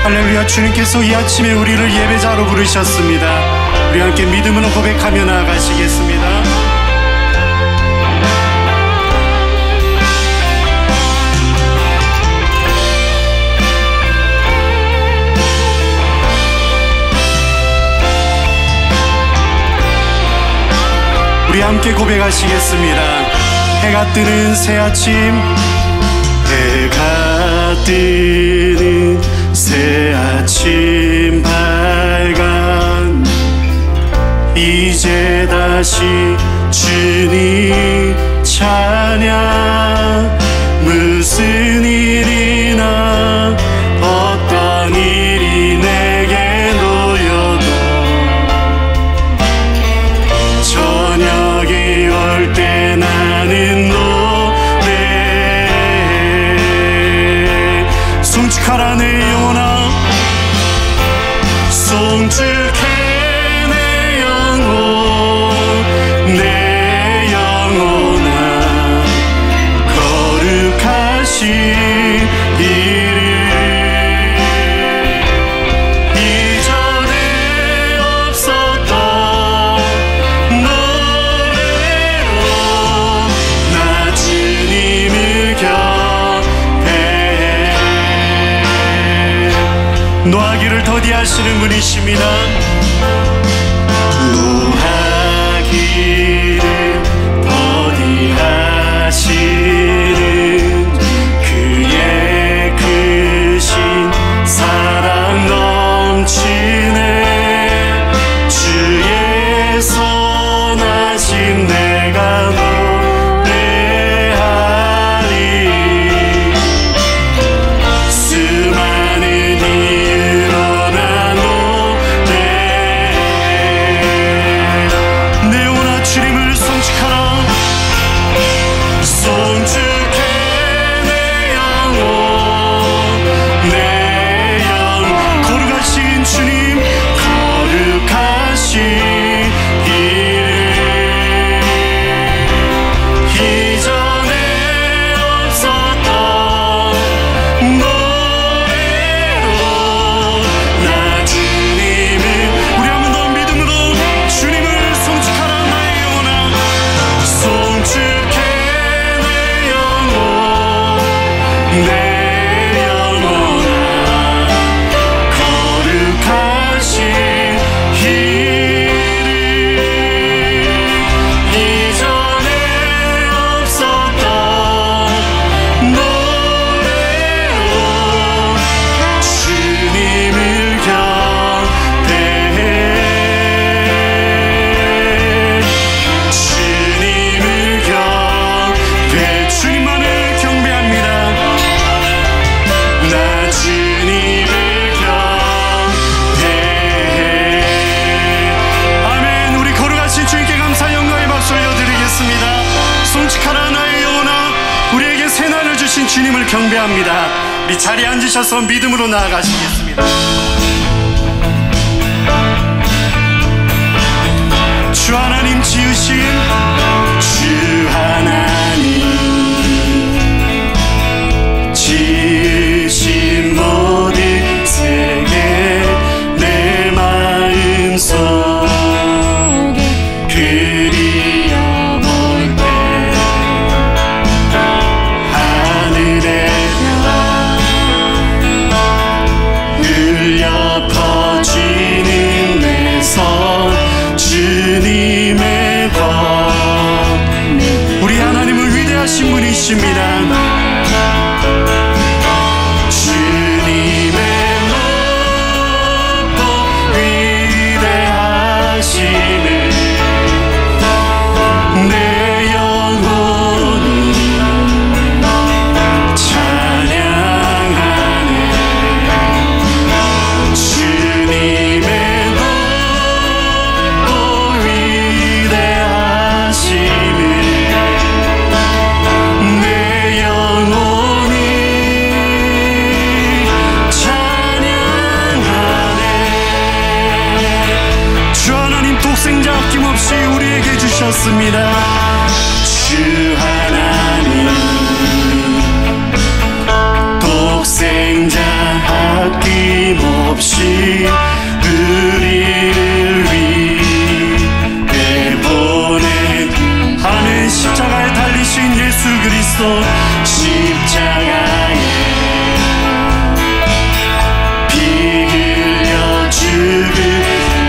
할렐루야. 주님께서 이 아침에 우리를 예배자로 부르셨습니다. 우리 함께 믿음으로 고백하며 나아가시겠습니다. 우리 함께 고백하시겠습니다. 해가 뜨는 새 아침, 해가 뜨는 새 아침 밝안, 이제 다시 주님 찬양. 무슨 일이나 어떤 일이 내게 놓여도 저녁이 올 때 나는 노래. 송축하라 내 영혼아, 송축해 내 영혼, 내 영혼아, 거룩하신 이름. 이전에 없었던 노래로 나 주님을 경배해. 노하기를 더디하시는 분이십니다. 노하기를 더디하시는 그의 크신 사랑 넘치네. 주의 선하심 내가 노래하리. 수많은 이유로 나 노래해. 내 영혼아 주님을 송축하라. 송축해 내 영혼, 내 영혼, 거룩하신 주님, 거룩하신 이름. 이전에 없었던 노래로 나 주님을. 우리 한 번 더 믿음으로 주님을 송축하라. 나의 영혼아, 송축해 내 영혼, 내 영혼아, 거룩하신 이름. 이전에 없었던 노래로 주님을 경배해. 주님을 경배해. 주님만을 경배합니다. 나 주님을 경배해. 아멘. 우리 거룩하신 주님께 감사 영광의 박수 올려드리겠습니다. 송축하라 나의 영혼아, 우리에게 새날을 주신 주님을 경배합니다. 우리 자리에 앉으셔서 믿음으로 나아가시겠습니다. 주 하나님 지으신, 주 하나님 지으신 모든 세계 내 마음속에 그리워볼 때 하늘의 별 울려 퍼지는 내 손, 주님의 권. 우리 하나님은 위대하신 분이십니다. 주님의 높고 위대하심을 내 영혼이 찬양하네. 주님의 높고 위대하심을 내 영혼이 찬양하네. 주 하나님 독생자 아낌없이 우리에게 주셨습니다. 주 하나님 독생자 아낌없이 십자가에 피 흘려 죽은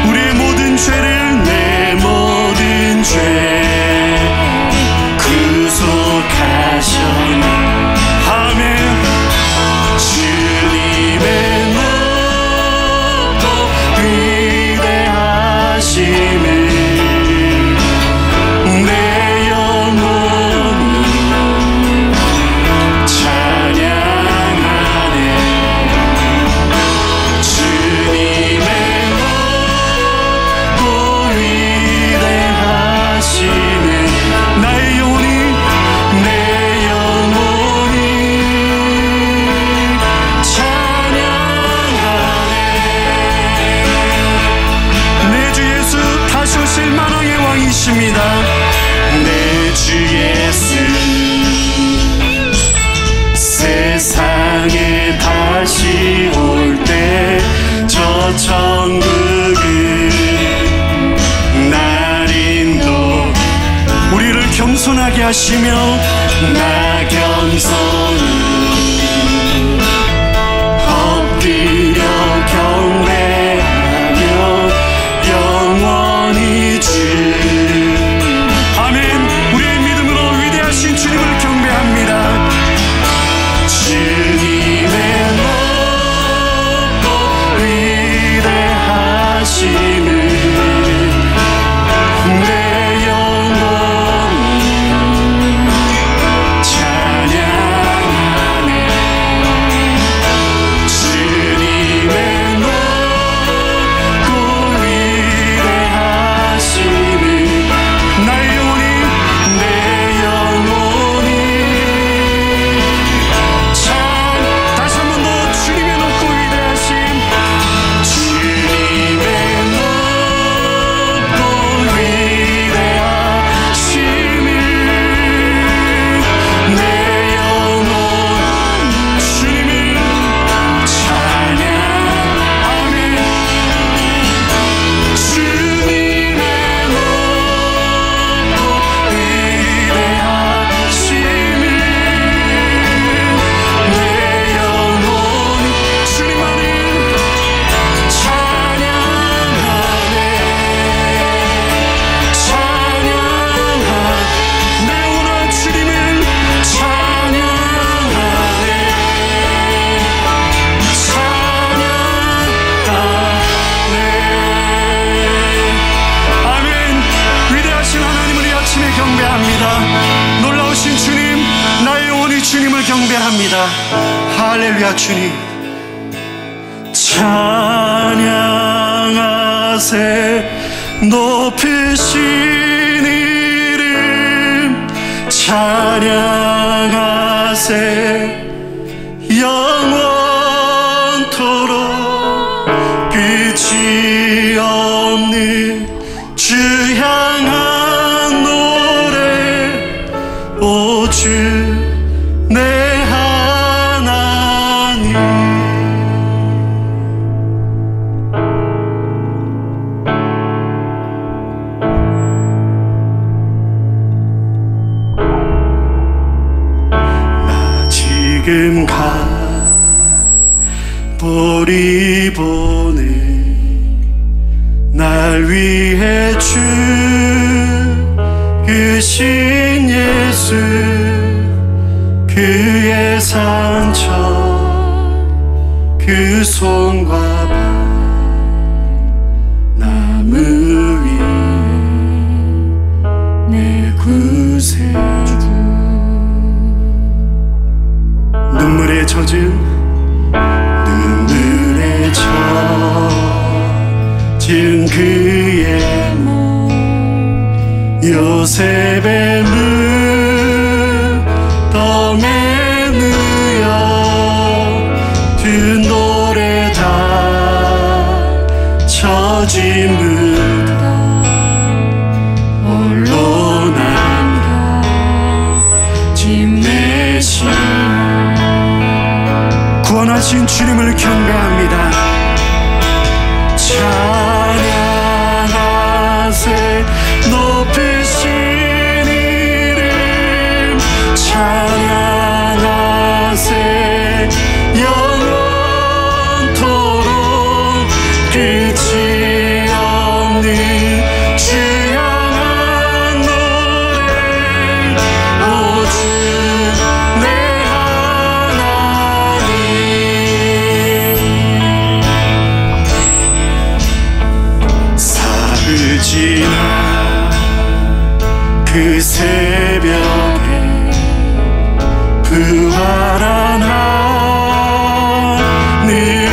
우리의 모든 죄를 내 모든 죄 구속하셨네. 아멘. 주님의 높고 위대하심을 내 영혼이 찬양하네. 주님의 높고 위대하심을 나의 영혼이 찬양하네. 내 주 예수 다시 오실 만왕의 왕이십니다. 내 주 예수 세상에 다시 올 때 저 천국은 날 인도 우리를 겸손하게 하시며 나 겸손히 엎드려 경배하며 영원히 주 아멘. 우리의 믿음으로 위대하신 주님을 경배합니다. 주님의 높고 위대하심을 내 영혼이 찬양하네. 주님의 높고 위대하심을 나의 영혼이 내 영혼이 다시 한 번 더 주님의 높고 위대하심 주님의 높고 위대하심을 내 영혼 주님을 찬양. 아멘. 주님의 높고 위대하심을 내 영혼이 주님만을 찬양하네. 찬양하네. 내 영혼아 주님을 찬양하네. 찬양하네. 아멘. 위대하신 하나님을 이 아침에 경배합니다. 놀라우신 주님, 나의 영혼이 주님을 경배합니다. 할렐루야. 주님 찬양하세. 높으신 이름 찬양하세. 영원토록 끝이 없는 주 향한 노래. 오 주 내 하나님. 나 지금 가버리 보내 날 위해 죽으신 예수. 그의 상처 그 손과 발 나무 위에 내 구세주. 눈물에 젖은 그의 몸 요셉의 무덤에 누여 두 노래 다 처진 무덤 홀로 남겨 짐 내신 구원하신 주님을 경배합니다. 찬양하세. 높으신 이름 찬양하세. 찬양하세 영원토록 끝이 없는 주 향한 노래 오직 내 하나님 사흘 지나 그 새벽에 부활한 하늘에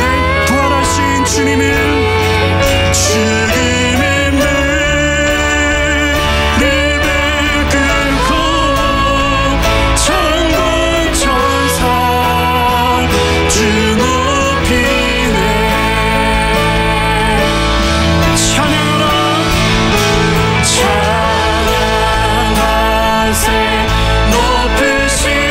부활하신 주님을 죽음의 무릎을 꿇고 천군 천사 주 높이네 찬양하라 찬양하세 높으신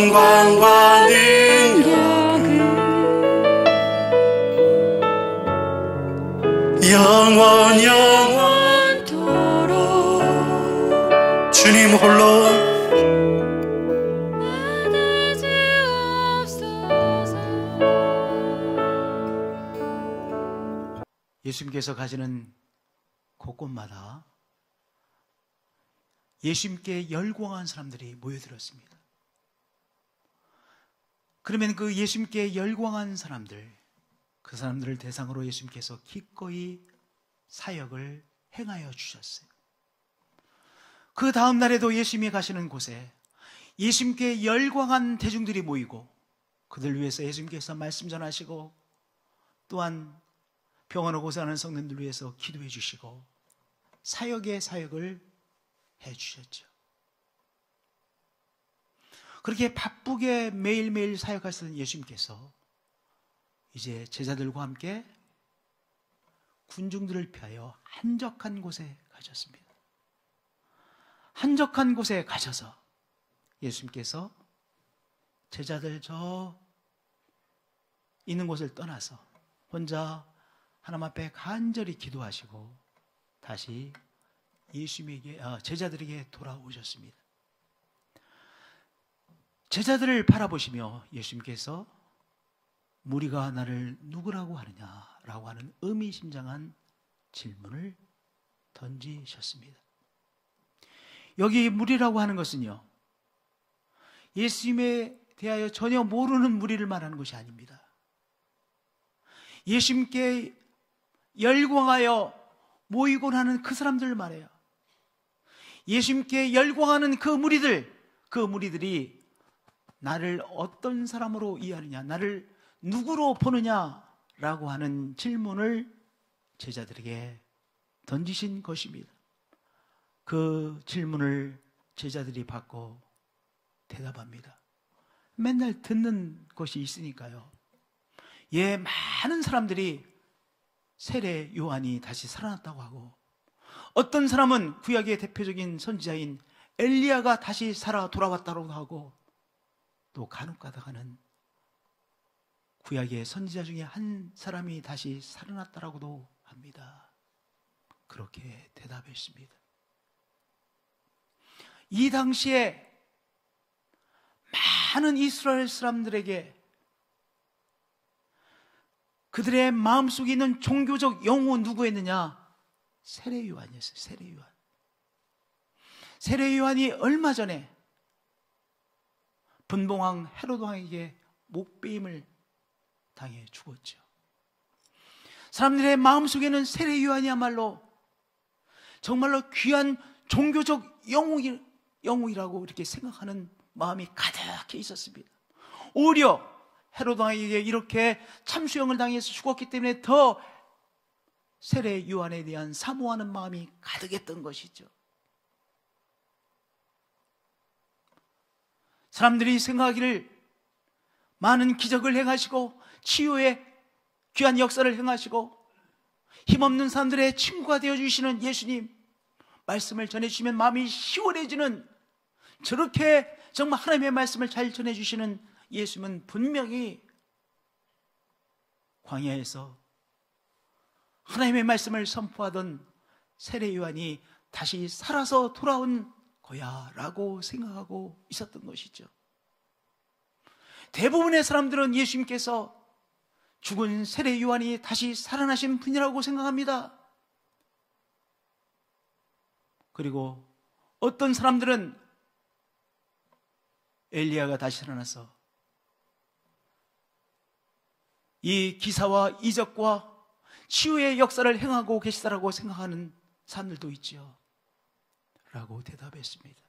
영광과 능력은 영원토록 주님 홀로 예수님께서 가시는 곳곳마다 예수님께 열광한 사람들이 모여들었습니다. 그러면 그 예수님께 열광한 사람들, 그 사람들을 대상으로 예수님께서 기꺼이 사역을 행하여 주셨어요. 그 다음 날에도 예수님이 가시는 곳에 예수님께 열광한 대중들이 모이고 그들 위해서 예수님께서 말씀 전하시고 또한 병원을 고생하는 성도들 위해서 기도해 주시고 사역의 사역을 해 주셨죠. 그렇게 바쁘게 매일매일 사역하시던 예수님께서 이제 제자들과 함께 군중들을 피하여 한적한 곳에 가셨습니다. 한적한 곳에 가셔서 예수님께서 제자들 저 있는 곳을 떠나서 혼자 하나님 앞에 간절히 기도하시고 다시 예수님에게 제자들에게 돌아오셨습니다. 제자들을 바라보시며 예수님께서 무리가 나를 누구라고 하느냐라고 하는 의미심장한 질문을 던지셨습니다. 여기 무리라고 하는 것은요, 예수님에 대하여 전혀 모르는 무리를 말하는 것이 아닙니다. 예수님께 열광하여 모이곤 하는 그 사람들을 말해요. 예수님께 열광하는 그 무리들이 나를 어떤 사람으로 이해하느냐, 나를 누구로 보느냐라고 하는 질문을 제자들에게 던지신 것입니다. 그 질문을 제자들이 받고 대답합니다. 맨날 듣는 것이 있으니까요. 많은 사람들이 세례 요한이 다시 살아났다고 하고, 어떤 사람은 구약의 대표적인 선지자인 엘리야가 다시 살아 돌아왔다고 하고, 또 간혹 가다가는 구약의 선지자 중에 한 사람이 다시 살아났다라고도 합니다. 그렇게 대답했습니다. 이 당시에 많은 이스라엘 사람들에게 그들의 마음속에 있는 종교적 영웅은 누구였느냐? 세례 요한이었어요. 세례 요한. 세례 요한이 얼마 전에 분봉왕 헤롯 왕에게 목베임을 당해 죽었죠. 사람들의 마음속에는 세례 요한이야말로 정말로 귀한 종교적 영웅이라고 이렇게 생각하는 마음이 가득해 있었습니다. 오히려 헤롯 왕에게 이렇게 참수형을 당해서 죽었기 때문에 더 세례 요한에 대한 사모하는 마음이 가득했던 것이죠. 사람들이 생각하기를 많은 기적을 행하시고 치유의 귀한 역사를 행하시고 힘없는 사람들의 친구가 되어주시는 예수님, 말씀을 전해주시면 마음이 시원해지는, 저렇게 정말 하나님의 말씀을 잘 전해주시는 예수님은 분명히 광야에서 하나님의 말씀을 선포하던 세례 요한이 다시 살아서 돌아온 거야 라고 생각하고 있었던 것이죠. 대부분의 사람들은 예수님께서 죽은 세례 요한이 다시 살아나신 분이라고 생각합니다. 그리고 어떤 사람들은 엘리야가 다시 살아나서 이 기사와 이적과 치유의 역사를 행하고 계시다라고 생각하는 사람들도 있죠 라고 대답했습니다.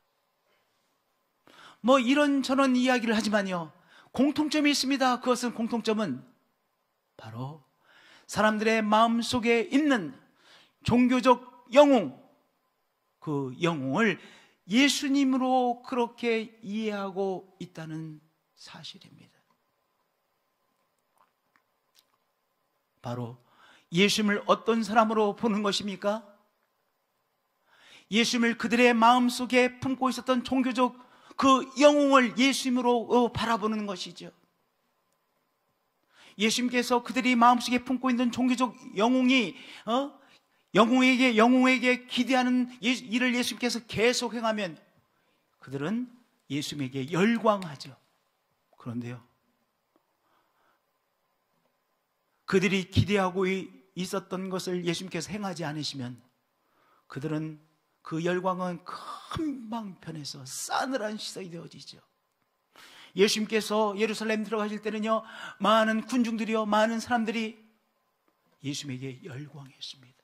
이런저런 이야기를 하지만요, 공통점이 있습니다. 그것은 공통점은 바로 사람들의 마음속에 있는 종교적 영웅, 그 영웅을 예수님으로 그렇게 이해하고 있다는 사실입니다. 바로 예수님을 어떤 사람으로 보는 것입니까? 예수님을 그들의 마음속에 품고 있었던 종교적 그 영웅을 예수님으로 바라보는 것이죠. 예수님께서 그들이 마음속에 품고 있는 종교적 영웅이 영웅에게 기대하는 일을 예수님께서 계속 행하면 그들은 예수님에게 열광하죠. 그런데요, 그들이 기대하고 있었던 것을 예수님께서 행하지 않으시면 그들은 그 열광은 금방 변해서 싸늘한 시선이 되어지죠. 예수님께서 예루살렘 들어가실 때는요, 많은 군중들이요, 많은 사람들이 예수님에게 열광했습니다.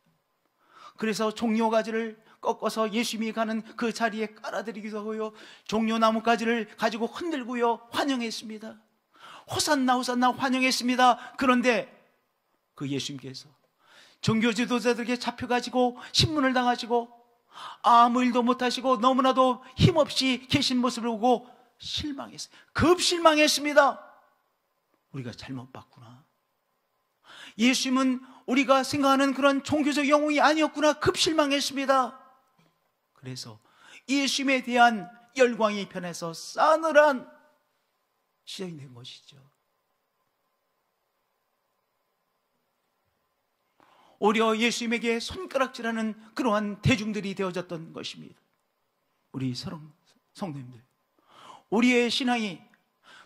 그래서 종려가지를 꺾어서 예수님이 가는 그 자리에 깔아드리기도 하고요, 종려나무가지를 가지고 흔들고요 환영했습니다. 호산나 호산나 환영했습니다. 그런데 그 예수님께서 종교 지도자들에게 잡혀가지고 신문을 당하시고 아무 일도 못하시고 너무나도 힘없이 계신 모습을 보고 실망했어요. 급실망했습니다. 우리가 잘못 봤구나. 예수님은 우리가 생각하는 그런 종교적 영웅이 아니었구나. 급실망했습니다. 그래서 예수님에 대한 열광이 변해서 싸늘한 시작이 된 것이죠. 오히려 예수님에게 손가락질하는 그러한 대중들이 되어졌던 것입니다. 우리 성도님들, 우리의 신앙이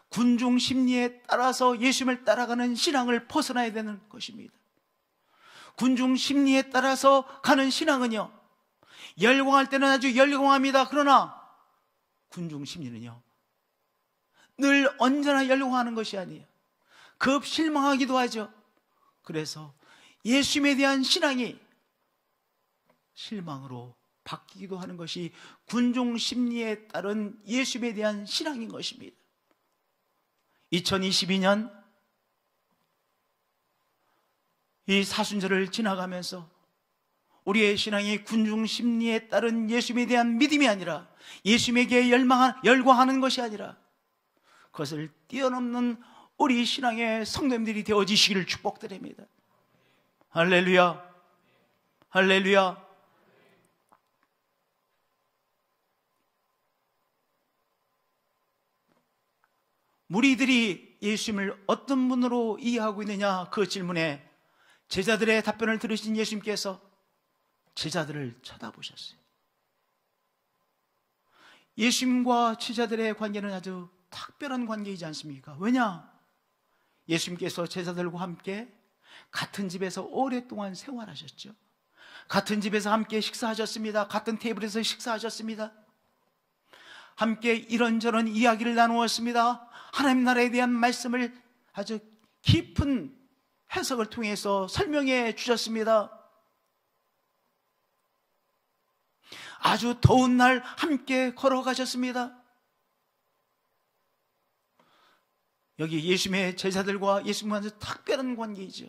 군중 심리에 따라서 예수님을 따라가는 신앙을 벗어나야 되는 것입니다. 군중 심리에 따라서 가는 신앙은요, 열광할 때는 아주 열광합니다. 그러나 군중 심리는요, 늘 언제나 열광하는 것이 아니에요. 급 실망하기도 하죠. 그래서 예수님에 대한 신앙이 실망으로 바뀌기도 하는 것이 군중 심리에 따른 예수님에 대한 신앙인 것입니다. 2022년 이 사순절을 지나가면서 우리의 신앙이 군중 심리에 따른 예수님에 대한 믿음이 아니라, 예수님에게 열광하는 것이 아니라 그것을 뛰어넘는 우리 신앙의 성도님들이 되어지시기를 축복드립니다. 할렐루야, 할렐루야. 무리들이 예수님을 어떤 분으로 이해하고 있느냐, 그 질문에 제자들의 답변을 들으신 예수님께서 제자들을 쳐다보셨어요. 예수님과 제자들의 관계는 아주 특별한 관계이지 않습니까? 왜냐? 예수님께서 제자들과 함께 같은 집에서 오랫동안 생활하셨죠. 같은 집에서 함께 식사하셨습니다. 같은 테이블에서 식사하셨습니다. 함께 이런저런 이야기를 나누었습니다. 하나님 나라에 대한 말씀을 아주 깊은 해석을 통해서 설명해 주셨습니다. 아주 더운 날 함께 걸어가셨습니다. 여기 예수님의 제자들과 예수님과는 특별한 관계이죠.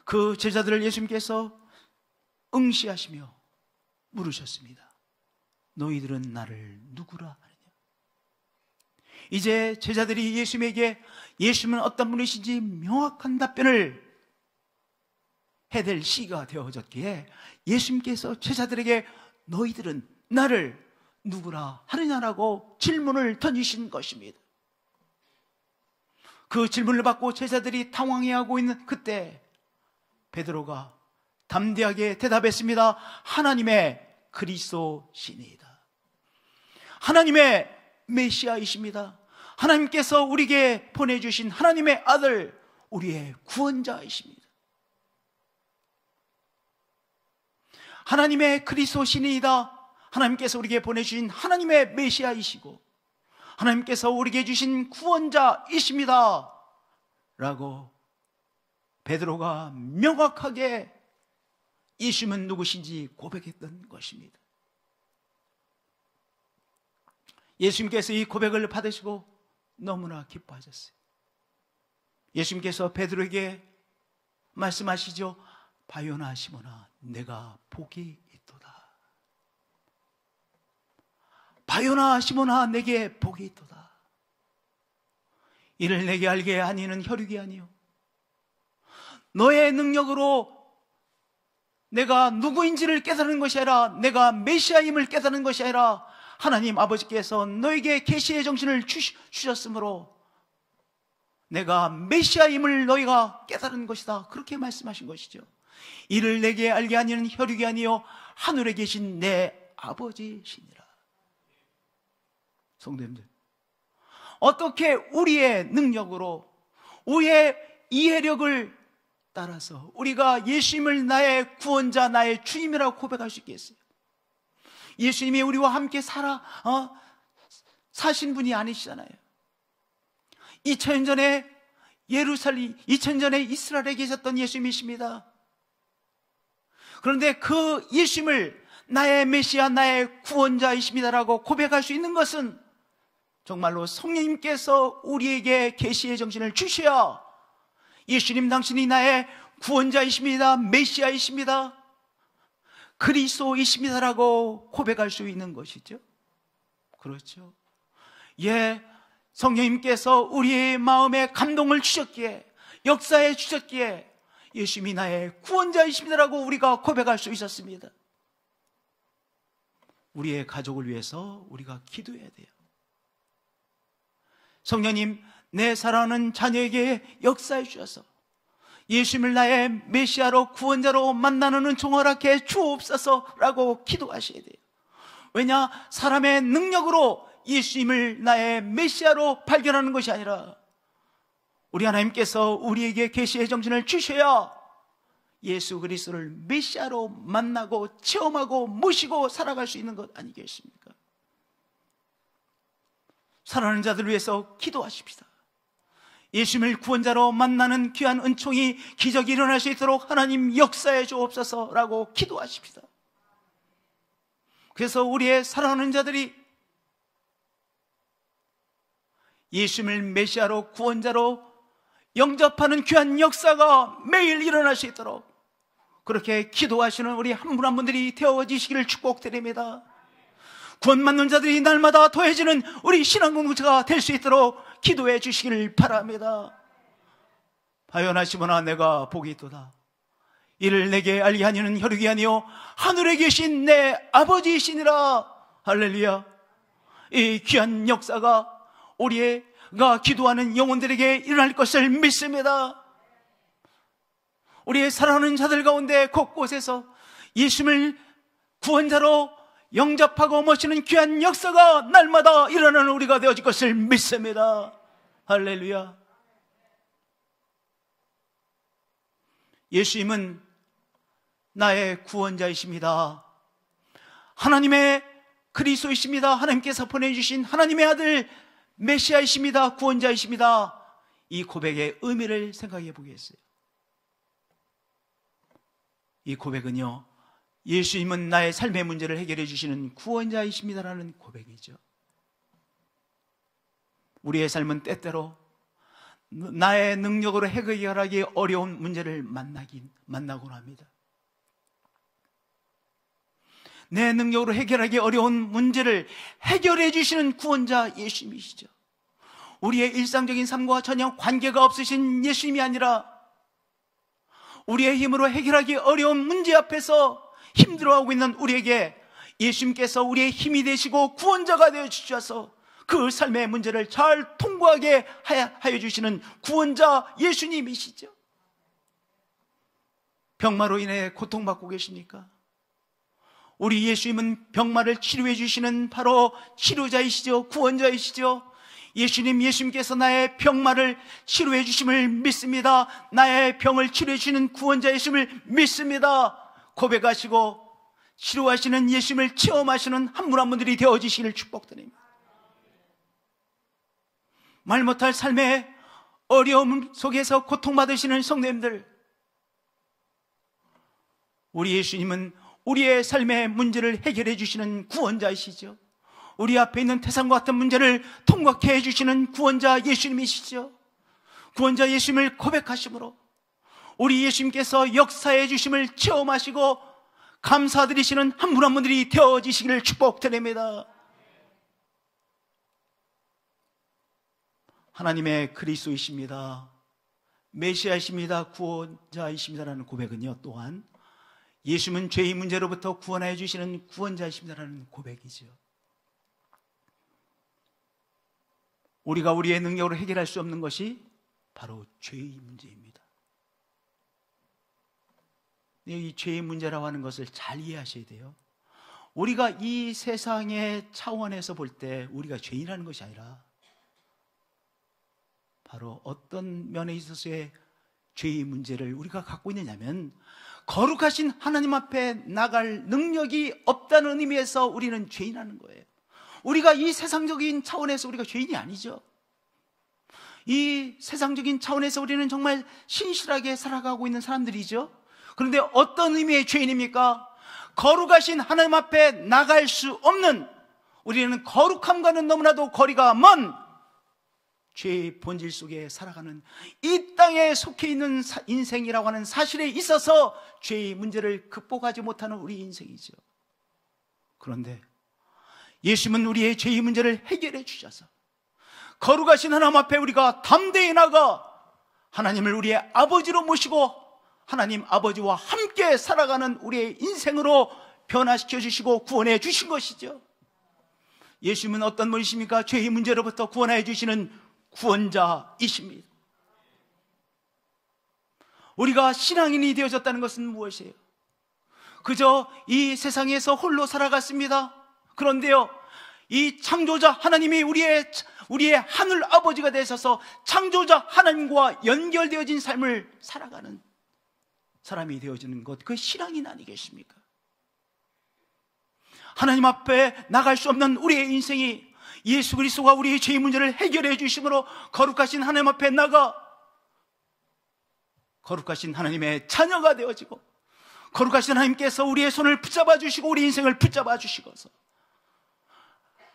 그 제자들을 예수님께서 응시하시며 물으셨습니다. 너희들은 나를 누구라 하느냐? 이제 제자들이 예수님에게 예수님은 어떤 분이신지 명확한 답변을 해야 될 시기가 되어졌기에 예수님께서 제자들에게 너희들은 나를 누구라 하느냐라고 질문을 던지신 것입니다. 그 질문을 받고 제자들이 당황해하고 있는 그때 베드로가 담대하게 대답했습니다. 하나님의 그리스도시니이다. 하나님의 메시아이십니다. 하나님께서 우리에게 보내주신 하나님의 아들, 우리의 구원자이십니다. 하나님의 그리스도시니이다. 하나님께서 우리에게 보내주신 하나님의 메시아이시고 하나님께서 우리에게 주신 구원자이십니다 라고 베드로가 명확하게 예수님은 누구신지 고백했던 것입니다. 예수님께서 이 고백을 받으시고 너무나 기뻐하셨어요. 예수님께서 베드로에게 말씀하시죠. 바요나 시몬아, 내가 복이 있도다. 바요나 시몬아, 내게 복이 있도다. 이를 내게 알게 하니는 혈육이 아니요 너의 능력으로 내가 누구인지를 깨달은 것이 아니라, 내가 메시아임을 깨달은 것이 아니라 하나님 아버지께서 너에게 계시의 정신을 주셨으므로 내가 메시아임을 너희가 깨달은 것이다. 그렇게 말씀하신 것이죠. 이를 내게 알게 하니는 혈육이 아니요 하늘에 계신 내 아버지시니라. 성도님들, 어떻게 우리의 능력으로, 우리의 이해력을 따라서 우리가 예수님을 나의 구원자, 나의 주님이라고 고백할 수 있겠어요? 예수님이 우리와 함께 사신 분이 아니시잖아요. 2000년 전에 2000년 전에 이스라엘에 계셨던 예수님이십니다. 그런데 그 예수님을 나의 메시아, 나의 구원자이십니다라고 고백할 수 있는 것은 정말로 성령님께서 우리에게 계시의 정신을 주셔야 예수님 당신이 나의 구원자이십니다, 메시아이십니다, 그리스도이십니다라고 고백할 수 있는 것이죠. 그렇죠. 예, 성령님께서 우리의 마음에 감동을 주셨기에, 역사에 주셨기에 예수님이 나의 구원자이십니다라고 우리가 고백할 수 있었습니다. 우리의 가족을 위해서 우리가 기도해야 돼요. 성령님, 내 사랑하는 자녀에게 역사해 주셔서 예수님을 나의 메시아로 구원자로 만나는 은총 허락해 주옵소서라고 기도하셔야 돼요. 왜냐? 사람의 능력으로 예수님을 나의 메시아로 발견하는 것이 아니라 우리 하나님께서 우리에게 계시의 정신을 주셔야 예수 그리스도를 메시아로 만나고 체험하고 모시고 살아갈 수 있는 것 아니겠습니까? 사랑하는 자들을 위해서 기도하십시다. 예수님을 구원자로 만나는 귀한 은총이, 기적이 일어날 수 있도록 하나님 역사해 주옵소서라고 기도하십시다. 그래서 우리의 사랑하는 자들이 예수님을 메시아로 구원자로 영접하는 귀한 역사가 매일 일어날 수 있도록 그렇게 기도하시는 우리 한 분 한 분들이 되어지시기를 축복드립니다. 구원받는 자들이 날마다 더해지는 우리 신앙 공동체가 될 수 있도록 기도해 주시기를 바랍니다. 바요나시모나 내가 복이 있도다. 이를 내게 알게 하니는 혈육이 아니요 하늘에 계신 내 아버지이시니라. 할렐루야. 이 귀한 역사가 우리가 기도하는 영혼들에게 일어날 것을 믿습니다. 우리의 사랑하는 자들 가운데 곳곳에서 예수님을 구원자로 영접하고 모시는 귀한 역사가 날마다 일어나는 우리가 되어질 것을 믿습니다. 할렐루야. 예수님은 나의 구원자이십니다. 하나님의 그리스도이십니다. 하나님께서 보내주신 하나님의 아들 메시아이십니다. 구원자이십니다. 이 고백의 의미를 생각해 보겠어요. 이 고백은요, 예수님은 나의 삶의 문제를 해결해 주시는 구원자이십니다라는 고백이죠. 우리의 삶은 때때로 나의 능력으로 해결하기 어려운 문제를 만나곤 합니다. 내 능력으로 해결하기 어려운 문제를 해결해 주시는 구원자 예수님이시죠. 우리의 일상적인 삶과 전혀 관계가 없으신 예수님이 아니라 우리의 힘으로 해결하기 어려운 문제 앞에서 힘들어하고 있는 우리에게 예수님께서 우리의 힘이 되시고 구원자가 되어주셔서 그 삶의 문제를 잘 통과하게 하여 주시는 구원자 예수님이시죠. 병마로 인해 고통받고 계십니까? 우리 예수님은 병마를 치료해 주시는 바로 치료자이시죠. 구원자이시죠. 예수님께서 나의 병마를 치료해 주심을 믿습니다. 나의 병을 치료해 주시는 구원자이심을 믿습니다. 고백하시고 치료하시는 예수님을 체험하시는 한 분 한 분들이 되어지시기를 축복드립니다. 말 못할 삶의 어려움 속에서 고통받으시는 성도님들, 우리 예수님은 우리의 삶의 문제를 해결해 주시는 구원자이시죠. 우리 앞에 있는 태산과 같은 문제를 통과케 해주시는 구원자 예수님이시죠. 구원자 예수님을 고백하심으로 우리 예수님께서 역사해 주심을 체험하시고 감사드리시는 한 분 한 분들이 되어지시기를 축복드립니다. 하나님의 그리스도이십니다, 메시아이십니다, 구원자이십니다라는 고백은요, 또한 예수님은 죄의 문제로부터 구원하여 주시는 구원자이십니다라는 고백이죠. 우리가 우리의 능력으로 해결할 수 없는 것이 바로 죄의 문제입니다. 이 죄의 문제라고 하는 것을 잘 이해하셔야 돼요. 우리가 이 세상의 차원에서 볼 때 우리가 죄인이라는 것이 아니라 바로 어떤 면에 있어서의 죄의 문제를 우리가 갖고 있느냐면 거룩하신 하나님 앞에 나갈 능력이 없다는 의미에서 우리는 죄인이라는 거예요. 우리가 이 세상적인 차원에서 우리가 죄인이 아니죠. 이 세상적인 차원에서 우리는 정말 신실하게 살아가고 있는 사람들이죠. 그런데 어떤 의미의 죄인입니까? 거룩하신 하나님 앞에 나갈 수 없는, 우리는 거룩함과는 너무나도 거리가 먼 죄의 본질 속에 살아가는, 이 땅에 속해 있는 인생이라고 하는 사실에 있어서 죄의 문제를 극복하지 못하는 우리 인생이죠. 그런데 예수님은 우리의 죄의 문제를 해결해 주셔서 거룩하신 하나님 앞에 우리가 담대히 나가 하나님을 우리의 아버지로 모시고 하나님 아버지와 함께 살아가는 우리의 인생으로 변화시켜 주시고 구원해 주신 것이죠. 예수님은 어떤 분이십니까? 죄의 문제로부터 구원해 주시는 구원자이십니다. 우리가 신앙인이 되어졌다는 것은 무엇이에요? 그저 이 세상에서 홀로 살아갔습니다. 그런데요, 이 창조자 하나님이 우리의 하늘 아버지가 되셔서 창조자 하나님과 연결되어진 삶을 살아가는 사람이 되어지는 것, 그 신앙인 아니겠습니까? 하나님 앞에 나갈 수 없는 우리의 인생이 예수 그리스도가 우리의 죄의 문제를 해결해 주심으로 거룩하신 하나님 앞에 나가 거룩하신 하나님의 자녀가 되어지고, 거룩하신 하나님께서 우리의 손을 붙잡아 주시고 우리 인생을 붙잡아 주시고서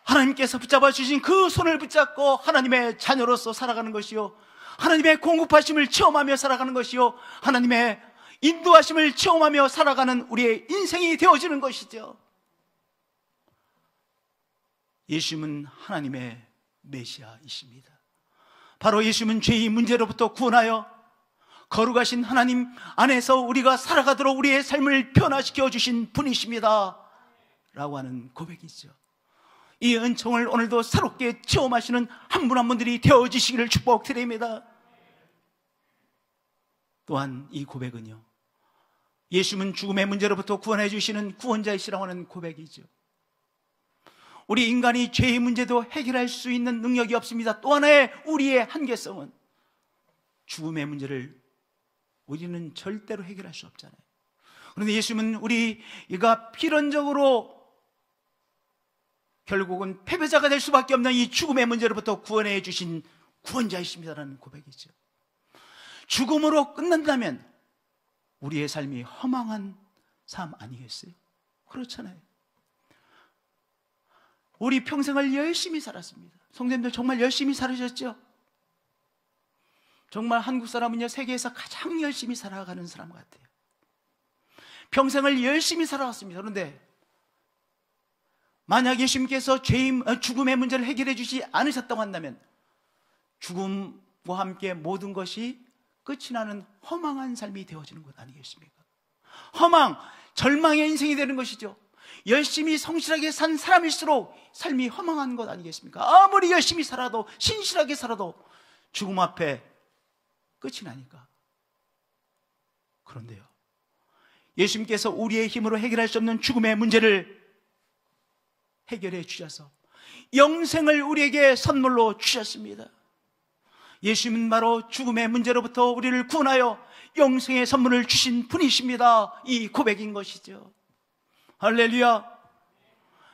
하나님께서 붙잡아 주신 그 손을 붙잡고 하나님의 자녀로서 살아가는 것이요, 하나님의 공급하심을 체험하며 살아가는 것이요, 하나님의 인도하심을 체험하며 살아가는 우리의 인생이 되어지는 것이죠. 예수님은 하나님의 메시아이십니다. 바로 예수님은 죄의 문제로부터 구원하여 거룩하신 하나님 안에서 우리가 살아가도록 우리의 삶을 변화시켜 주신 분이십니다 라고 하는 고백이죠. 이 은총을 오늘도 새롭게 체험하시는 한 분 한 분들이 되어지시기를 축복드립니다. 또한 이 고백은요, 예수님은 죽음의 문제로부터 구원해 주시는 구원자이시라고 하는 고백이죠. 우리 인간이 죄의 문제도 해결할 수 있는 능력이 없습니다. 또 하나의 우리의 한계성은 죽음의 문제를 우리는 절대로 해결할 수 없잖아요. 그런데 예수님은 우리가 필연적으로 결국은 패배자가 될 수밖에 없는 이 죽음의 문제로부터 구원해 주신 구원자이십니다라는 고백이죠. 죽음으로 끝난다면 우리의 삶이 허망한 삶 아니겠어요? 그렇잖아요. 우리 평생을 열심히 살았습니다. 성도님들 정말 열심히 살으셨죠? 정말 한국 사람은요, 세계에서 가장 열심히 살아가는 사람 같아요. 평생을 열심히 살아왔습니다. 그런데 만약 예수님께서 죽음의 문제를 해결해 주지 않으셨다고 한다면 죽음과 함께 모든 것이 끝이 나는 허망한 삶이 되어지는 것 아니겠습니까? 허망, 절망의 인생이 되는 것이죠. 열심히 성실하게 산 사람일수록 삶이 허망한 것 아니겠습니까? 아무리 열심히 살아도, 신실하게 살아도 죽음 앞에 끝이 나니까. 그런데요, 예수님께서 우리의 힘으로 해결할 수 없는 죽음의 문제를 해결해 주셔서 영생을 우리에게 선물로 주셨습니다. 예수님은 바로 죽음의 문제로부터 우리를 구원하여 영생의 선물을 주신 분이십니다. 이 고백인 것이죠. 할렐루야.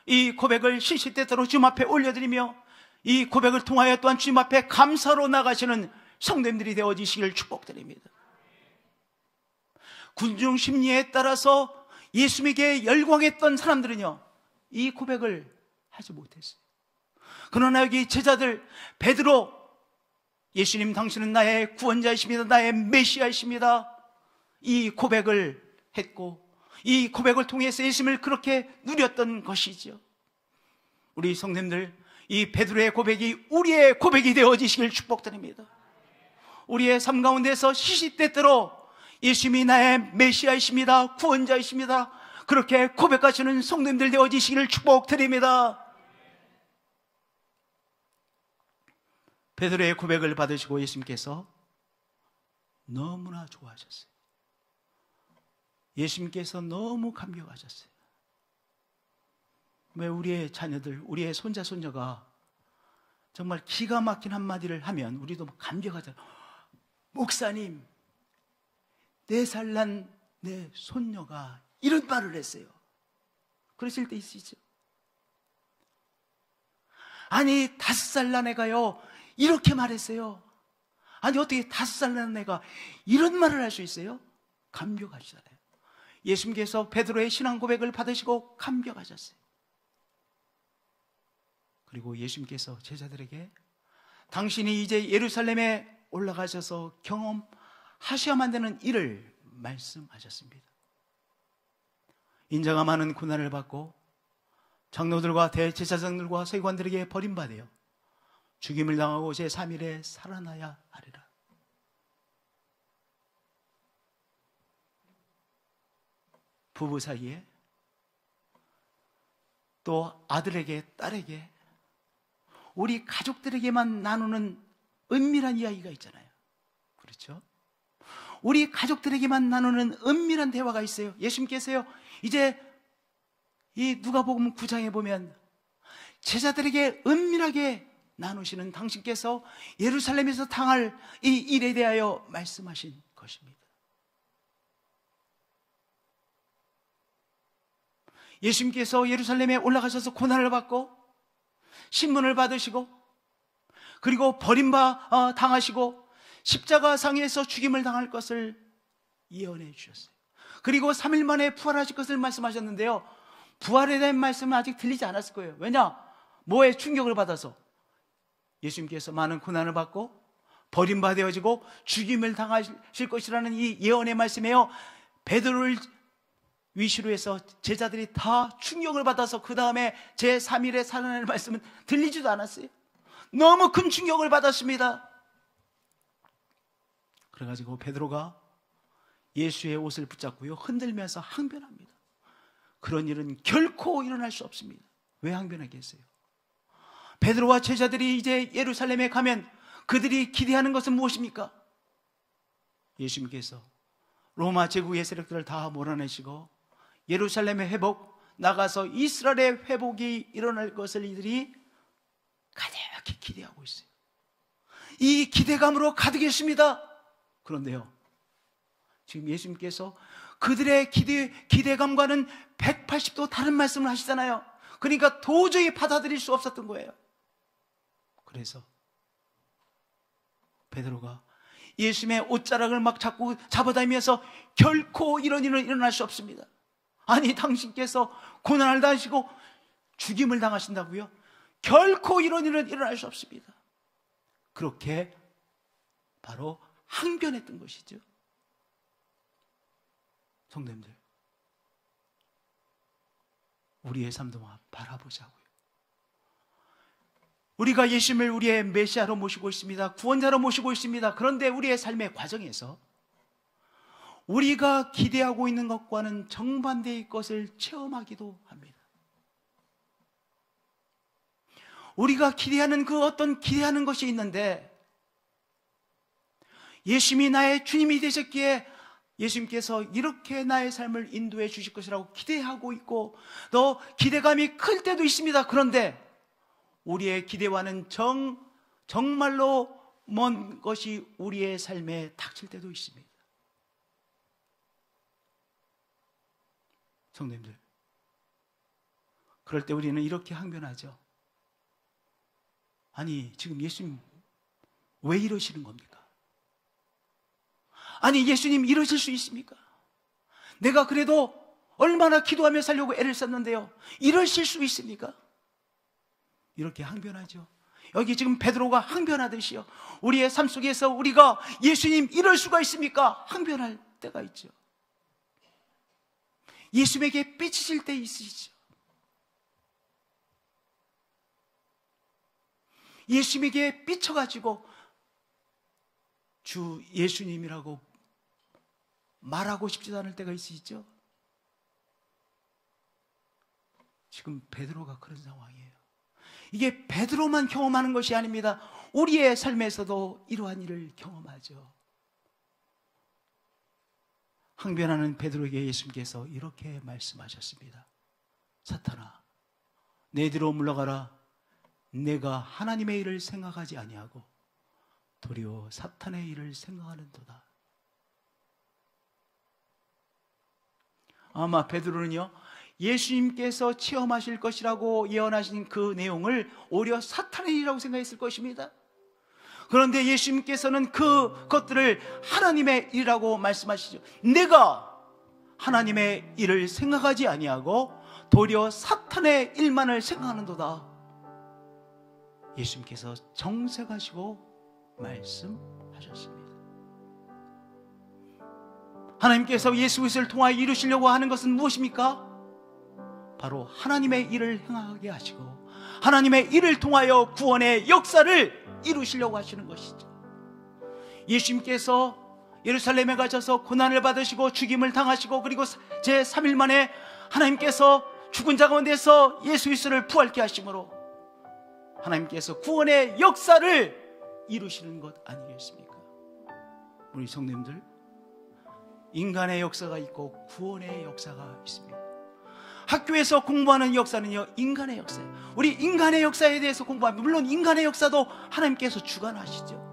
이 고백을 시시때때로 주님 앞에 올려드리며 이 고백을 통하여 또한 주님 앞에 감사로 나가시는 성도님들이 되어지시기를 축복드립니다. 군중 심리에 따라서 예수님에게 열광했던 사람들은요, 이 고백을 하지 못했어요. 그러나 여기 제자들, 베드로, 예수님 당신은 나의 구원자이십니다, 나의 메시아이십니다, 이 고백을 했고 이 고백을 통해서 예수님을 그렇게 누렸던 것이죠. 우리 성도님들, 이 베드로의 고백이 우리의 고백이 되어지시길 축복드립니다. 우리의 삶 가운데서 시시때때로 예수님이 나의 메시아이십니다, 구원자이십니다, 그렇게 고백하시는 성도님들 되어지시기를 축복드립니다. 베드로의 고백을 받으시고 예수님께서 너무나 좋아하셨어요. 예수님께서 너무 감격하셨어요. 왜 우리의 자녀들, 우리의 손자, 손녀가 정말 기가 막힌 한마디를 하면 우리도 감격하잖아요. 목사님, 4살 난 내 손녀가 이런 말을 했어요. 그러실 때 있으시죠? 아니, 5살 난 애가요 이렇게 말했어요. 아니, 어떻게 5살 난 애가 이런 말을 할 수 있어요? 감격하시잖아요. 예수님께서 베드로의 신앙 고백을 받으시고 감격하셨어요. 그리고 예수님께서 제자들에게 당신이 이제 예루살렘에 올라가셔서 경험하셔야만 되는 일을 말씀하셨습니다. 인자가 많은 고난을 받고 장로들과 대제사장들과 서기관들에게 버림받아 죽임을 당하고 제3일에 살아나야 하리라. 부부 사이에 또 아들에게 딸에게 우리 가족들에게만 나누는 은밀한 이야기가 있잖아요. 그렇죠? 우리 가족들에게만 나누는 은밀한 대화가 있어요. 예수님께서요, 이제 이 누가복음 9장에 보면 제자들에게 은밀하게 나누시는 당신께서 예루살렘에서 당할 이 일에 대하여 말씀하신 것입니다. 예수님께서 예루살렘에 올라가셔서 고난을 받고 신문을 받으시고 그리고 당하시고 십자가 상에서 죽임을 당할 것을 예언해 주셨어요. 그리고 3일 만에 부활하실 것을 말씀하셨는데요, 부활에 대한 말씀은 아직 들리지 않았을 거예요. 왜냐? 뭐에 충격을 받아서 예수님께서 많은 고난을 받고 버림받아지고 죽임을 당하실 것이라는 이 예언의 말씀에요, 베드로를 위시로 해서 제자들이 다 충격을 받아서 그 다음에 제3일에 살아날 말씀은 들리지도 않았어요. 너무 큰 충격을 받았습니다. 그래가지고 베드로가 예수의 옷을 붙잡고요, 흔들면서 항변합니다. 그런 일은 결코 일어날 수 없습니다. 왜 항변하겠어요? 베드로와 제자들이 이제 예루살렘에 가면 그들이 기대하는 것은 무엇입니까? 예수님께서 로마 제국의 세력들을 다 몰아내시고 예루살렘의 회복, 나가서 이스라엘의 회복이 일어날 것을 이들이 가득히 기대하고 있어요. 이 기대감으로 가득했습니다. 그런데요, 지금 예수님께서 그들의 기대감과는 180도 다른 말씀을 하시잖아요. 그러니까 도저히 받아들일 수 없었던 거예요. 그래서 베드로가 예수님의 옷자락을 막 자꾸 잡아다니면서 결코 이런 일은 일어날 수 없습니다. 아니, 당신께서 고난을 당하시고 죽임을 당하신다고요? 결코 이런 일은 일어날 수 없습니다. 그렇게 바로 항변했던 것이죠. 성도님들, 우리의 삶도 바라보자고요. 우리가 예수님을 우리의 메시아로 모시고 있습니다. 구원자로 모시고 있습니다. 그런데 우리의 삶의 과정에서 우리가 기대하고 있는 것과는 정반대의 것을 체험하기도 합니다. 우리가 기대하는 그 어떤 기대하는 것이 있는데, 예수님이 나의 주님이 되셨기에 예수님께서 이렇게 나의 삶을 인도해 주실 것이라고 기대하고 있고, 또 기대감이 클 때도 있습니다. 그런데 우리의 기대와는 정말로 먼 것이 우리의 삶에 닥칠 때도 있습니다. 성도님들, 그럴 때 우리는 이렇게 항변하죠. 아니, 지금 예수님 왜 이러시는 겁니까? 아니, 예수님 이러실 수 있습니까? 내가 그래도 얼마나 기도하며 살려고 애를 썼는데요, 이러실 수 있습니까? 이렇게 항변하죠. 여기 지금 베드로가 항변하듯이요, 우리의 삶 속에서 우리가 예수님 이럴 수가 있습니까? 항변할 때가 있죠. 예수님에게 삐치실 때 있으시죠. 예수님에게 삐쳐가지고 주 예수님이라고 말하고 싶지도 않을 때가 있으시죠. 지금 베드로가 그런 상황이에요. 이게 베드로만 경험하는 것이 아닙니다. 우리의 삶에서도 이러한 일을 경험하죠. 항변하는 베드로에게 예수님께서 이렇게 말씀하셨습니다. 사탄아, 내 뒤로 물러가라. 내가 하나님의 일을 생각하지 아니하고 도리어 사탄의 일을 생각하는도다. 아마 베드로는요, 예수님께서 체험하실 것이라고 예언하신 그 내용을 오히려 사탄의 일이라고 생각했을 것입니다. 그런데 예수님께서는 그 것들을 하나님의 일이라고 말씀하시죠. 내가 하나님의 일을 생각하지 아니하고 도리어 사탄의 일만을 생각하는도다. 예수님께서 정색하시고 말씀하셨습니다. 하나님께서 예수 그리스도를 통하여 이루시려고 하는 것은 무엇입니까? 바로 하나님의 일을 행하게 하시고 하나님의 일을 통하여 구원의 역사를 이루시려고 하시는 것이죠. 예수님께서 예루살렘에 가셔서 고난을 받으시고 죽임을 당하시고 그리고 제3일 만에 하나님께서 죽은 자 가운데서 예수 그리스도를 부활케 하심으로 하나님께서 구원의 역사를 이루시는 것 아니겠습니까? 우리 성도님들, 인간의 역사가 있고 구원의 역사가 있습니다. 학교에서 공부하는 역사는요, 인간의 역사예요. 우리 인간의 역사에 대해서 공부합니다. 물론 인간의 역사도 하나님께서 주관하시죠.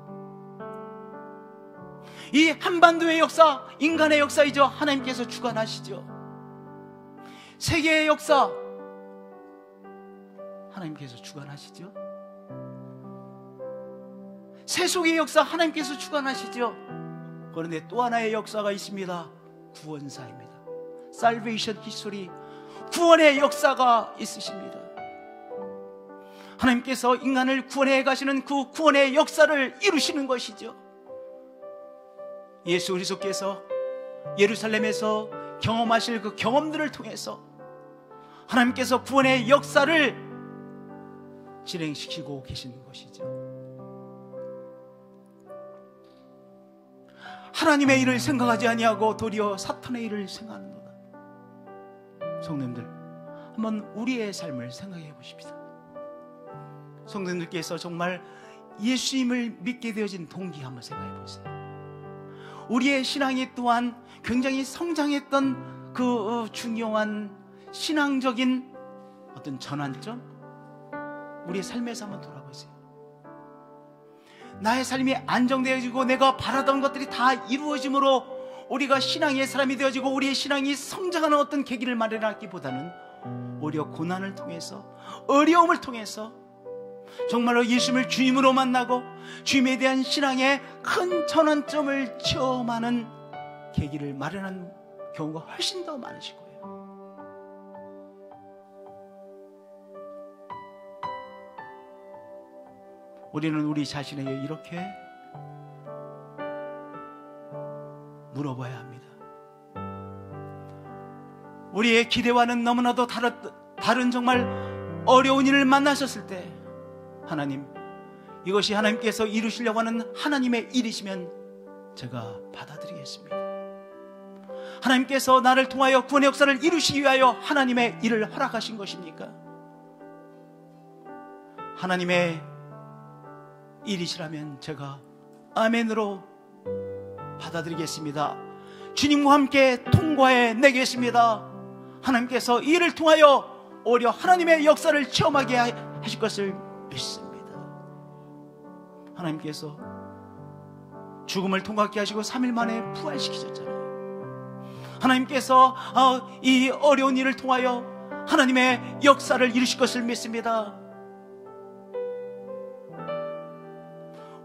이 한반도의 역사, 인간의 역사이죠. 하나님께서 주관하시죠. 세계의 역사, 하나님께서 주관하시죠. 세속의 역사, 하나님께서 주관하시죠. 그런데 또 하나의 역사가 있습니다. 구원사입니다. Salvation History, 구원의 역사가 있으십니다. 하나님께서 인간을 구원해 가시는 그 구원의 역사를 이루시는 것이죠. 예수 그리스도께서 예루살렘에서 경험하실 그 경험들을 통해서 하나님께서 구원의 역사를 진행시키고 계시는 것이죠. 하나님의 일을 생각하지 아니하고 도리어 사탄의 일을 생각하는도다. 성도님들, 한번 우리의 삶을 생각해 보십시다. 성도님들께서 정말 예수님을 믿게 되어진 동기 한번 생각해 보세요. 우리의 신앙이 또한 굉장히 성장했던 그 중요한 신앙적인 어떤 전환점, 우리의 삶에서 한번 돌아보세요. 나의 삶이 안정되어지고 내가 바라던 것들이 다 이루어짐으로 우리가 신앙의 사람이 되어지고 우리의 신앙이 성장하는 어떤 계기를 마련하기보다는 오히려 고난을 통해서, 어려움을 통해서 정말로 예수님을 주님으로 만나고 주님에 대한 신앙의 큰 전환점을 체험하는 계기를 마련한 경우가 훨씬 더 많으실 거예요. 우리는 우리 자신에게 이렇게 물어봐야 합니다. 우리의 기대와는 너무나도 다른 정말 어려운 일을 만나셨을 때, 하나님, 이것이 하나님께서 이루시려고 하는 하나님의 일이시면 제가 받아들이겠습니다. 하나님께서 나를 통하여 구원의 역사를 이루시기 위하여 하나님의 일을 허락하신 것입니까? 하나님의 일이시라면 제가 아멘으로 받아들이겠습니다. 주님과 함께 통과해 내겠습니다. 하나님께서 이 일을 통하여 오히려 하나님의 역사를 체험하게 하실 것을 믿습니다. 하나님께서 죽음을 통과하게 하시고 3일 만에 부활시키셨잖아요. 하나님께서 이 어려운 일을 통하여 하나님의 역사를 이루실 것을 믿습니다.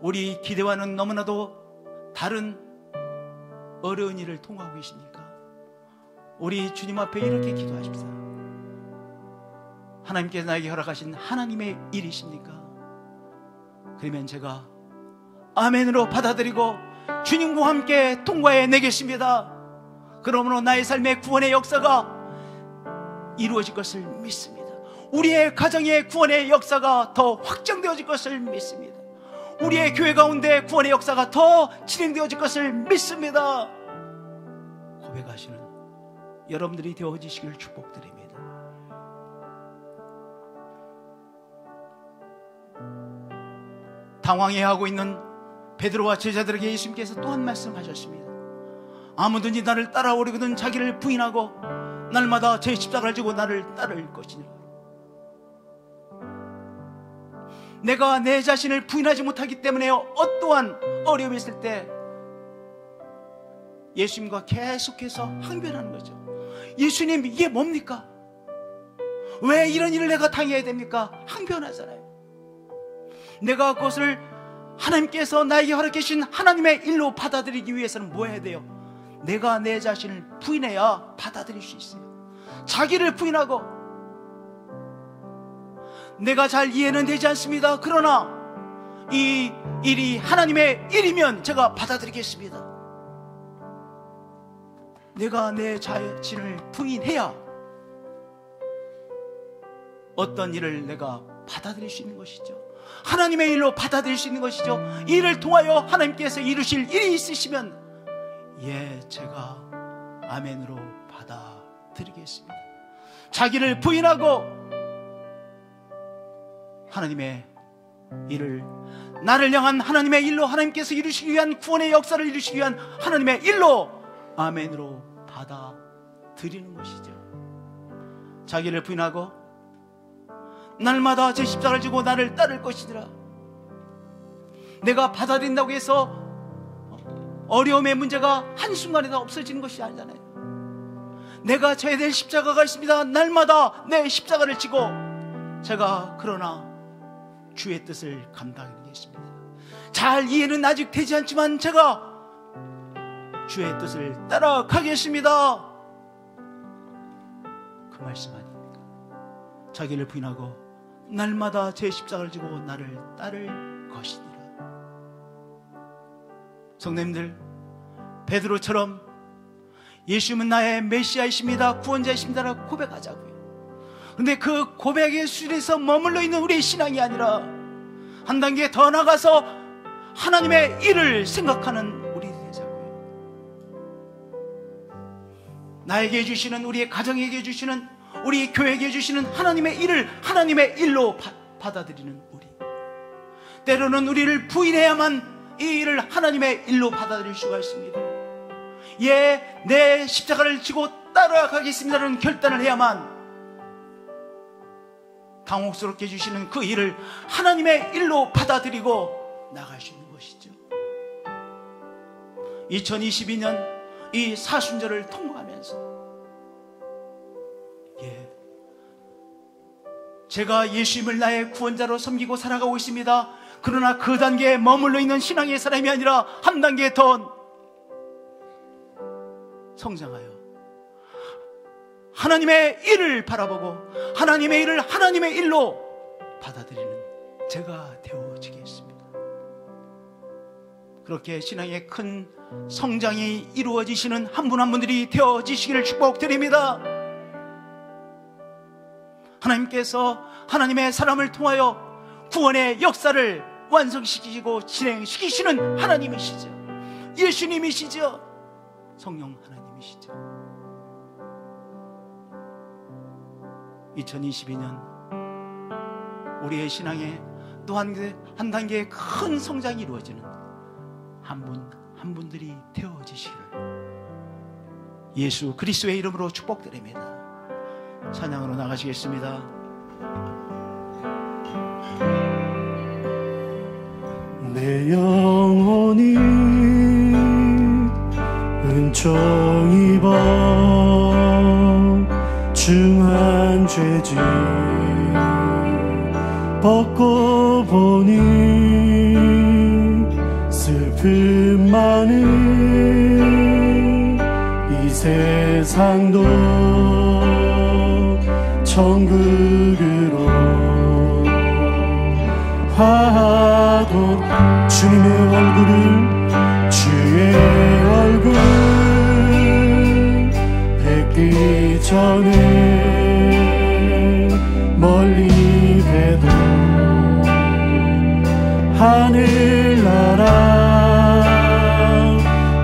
우리 기대와는 너무나도 다른 어려운 일을 통과하고 계십니까? 우리 주님 앞에 이렇게 기도하십시다. 하나님께서 나에게 허락하신 하나님의 일이십니까? 그러면 제가 아멘으로 받아들이고 주님과 함께 통과해 내겠습니다. 그러므로 나의 삶의 구원의 역사가 이루어질 것을 믿습니다. 우리의 가정의 구원의 역사가 더 확장되어질 것을 믿습니다. 우리의 교회 가운데 구원의 역사가 더 진행되어질 것을 믿습니다. 고백하시는 여러분들이 되어지시길 축복드립니다. 당황해하고 있는 베드로와 제자들에게 예수님께서 또 한 말씀하셨습니다. 아무든지 나를 따라오려거든 자기를 부인하고 날마다 제 십자가를 지고 나를 따를 것이니라. 내가 내 자신을 부인하지 못하기 때문에 어떠한 어려움이 있을 때 예수님과 계속해서 항변하는 거죠. 예수님, 이게 뭡니까? 왜 이런 일을 내가 당해야 됩니까? 항변하잖아요. 내가 그것을 하나님께서 나에게 허락해 주신 하나님의 일로 받아들이기 위해서는 뭐 해야 돼요? 내가 내 자신을 부인해야 받아들일 수 있어요. 자기를 부인하고, 내가 잘 이해는 되지 않습니다. 그러나 이 일이 하나님의 일이면 제가 받아들이겠습니다. 내가 내 자신을 부인해야 어떤 일을 내가 받아들일 수 있는 것이죠. 하나님의 일로 받아들일 수 있는 것이죠. 이 일을 통하여 하나님께서 이루실 일이 있으시면 제가 아멘으로 받아들이겠습니다. 자기를 부인하고 하나님의 일을, 나를 향한 하나님의 일로, 하나님께서 이루시기 위한 구원의 역사를 이루시기 위한 하나님의 일로 아멘으로 받아들이는 것이죠. 자기를 부인하고 날마다 제 십자가를 지고 나를 따를 것이더라. 내가 받아들인다고 해서 어려움의 문제가 한순간에 다 없어지는 것이 아니잖아요. 내가 져야 될 십자가가 있습니다. 날마다 내 십자가를 지고 제가 그러나 주의 뜻을 감당하겠습니다. 잘 이해는 아직 되지 않지만 제가 주의 뜻을 따라가겠습니다. 그 말씀 아닙니까? 자기를 부인하고 날마다 제 십자가를 지고 나를 따를 것이니라. 성도님들, 베드로처럼 예수님은 나의 메시아이십니다, 구원자이십니다라고 고백하자고요. 그런데 그 고백의 수준에서 머물러 있는 우리의 신앙이 아니라 한 단계 더 나가서 하나님의 일을 생각하는 우리 되자고요. 나에게 주시는, 우리의 가정에게 해주시는, 우리 교회에게 해주시는 하나님의 일을 하나님의 일로 받아들이는 우리. 때로는 우리를 부인해야만 이 일을 하나님의 일로 받아들일 수가 있습니다. 내 십자가를 지고 따라가겠습니다라는 결단을 해야만 당혹스럽게 해주시는 그 일을 하나님의 일로 받아들이고 나갈 수 있는 것이죠. 2022년 이 사순절을 통과하면서 제가 예수님을 나의 구원자로 섬기고 살아가고 있습니다. 그러나 그 단계에 머물러 있는 신앙의 사람이 아니라 한 단계 더 성장하여 하나님의 일을 바라보고 하나님의 일을 하나님의 일로 받아들이는 제가 되어지겠습니다. 그렇게 신앙의 큰 성장이 이루어지시는 한 분 한 분들이 되어지시기를 축복드립니다. 하나님께서 하나님의 사람을 통하여 구원의 역사를 완성시키시고 진행시키시는 하나님이시죠. 예수님이시죠. 성령 하나님이시죠. 2022년 우리의 신앙에 또 한 단계의 큰 성장이 이루어지는 한 분 한 분들이 되어지시기를 예수 그리스도의 이름으로 축복드립니다. 찬양으로 나가시겠습니다. 내 영혼이 은총 입어 중한 죄짐 벗고 보니 슬픔 많은 이 세상도 천국으로 화하도록 주님의 얼굴을 주의 얼굴 뵙기 전에 멀리 뵈도 하늘나라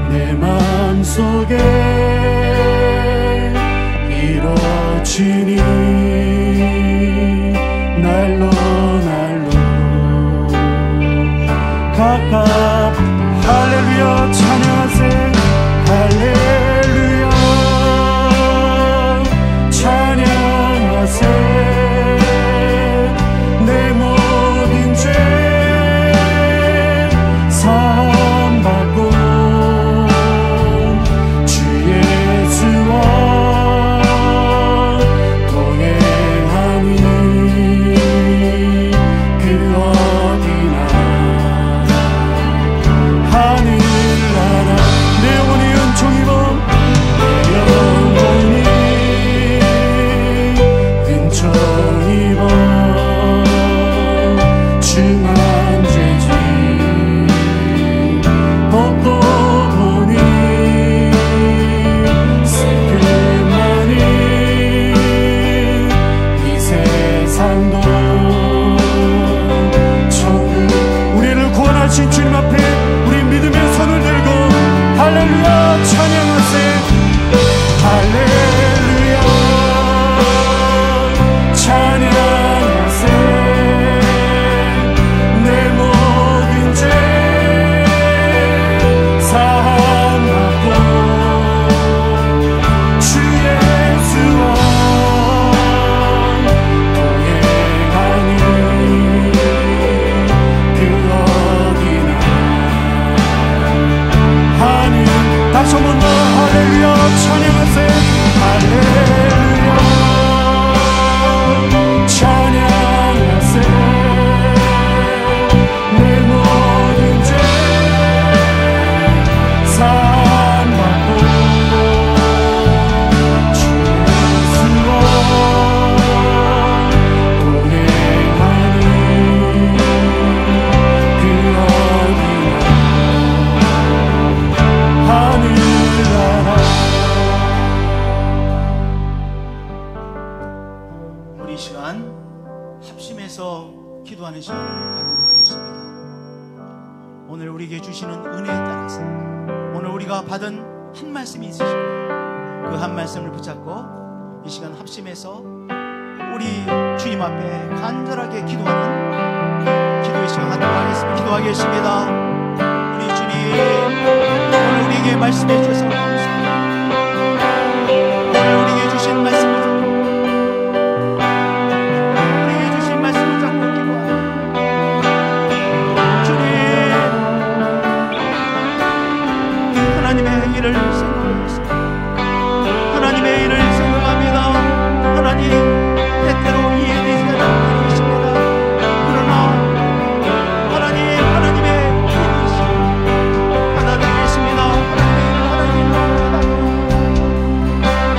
내 맘속에 이루어지니 날로 각각 할렐루야 찬양하세 할렐루야 찬양하세 내 모든 죄 사함받고 주 예수와 동행하니 그 어디나 하늘나라 기도하는 시간을 갖도록 하겠습니다. 오늘 우리에게 주시는 은혜에 따라서 오늘 우리가 받은 한 말씀이 있으시고 그 한 말씀을 붙잡고 이 시간 합심해서 우리 주님 앞에 간절하게 기도하는 기도의 시간 갖도록 하겠습니다. 기도하겠습니다. 우리 주님, 오늘 우리에게 말씀해 주셔서 감사합니다. 오늘 우리에게 주신 말씀을 잡고 우리에게 주신 말씀을 잡고 기도합니다. 주님, 하나님의 일을 생각하겠습니다. 하나님의 일을 생각합니다. 하나님, 때때로 이해되지 않는 일이 있습니다. 그러나 하나님의 일이시오 받아들이겠습니다. 하나님의 일을 받아들이겠습니다.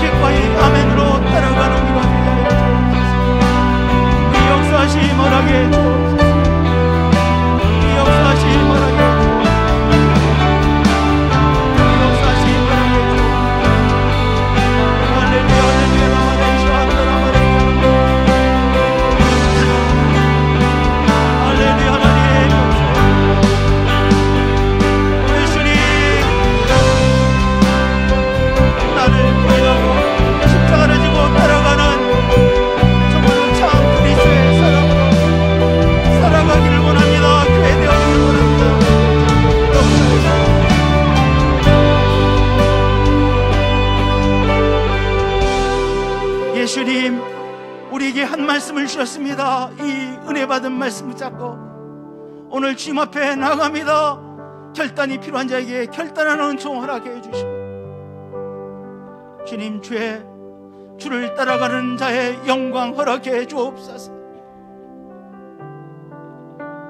기꺼이 아멘으로 따라가는 우리가 되게 주옵소서. 우리 역사하시 말하게 주옵소서. 우리 역사하시 말하게 주옵소서. 우리 역사하시 말하게 주옵소서. 할렐루야, 할렐루야, 라마레이샤, 라마레이샤. 할렐루야, 하나님 우리 주님, 나를 부인하고 십자가를 지고 따라가는 정말로 참 그리스도의 사랑으로 살아가기를 원합니다. 교회 되어지기를 원합니다. 예수님, 우리에게 한 말씀을 주셨습니다. 이 은혜 받은 말씀 붙잡고 오늘 주님 앞에 나갑니다. 결단이 필요한 자에게 결단하는 은총 허락해 해주시고 주님, 주를 따라가는 자의 영광 허락해 주옵소서.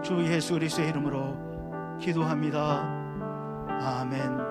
주 예수 그리스도의 이름으로 기도합니다. 아멘.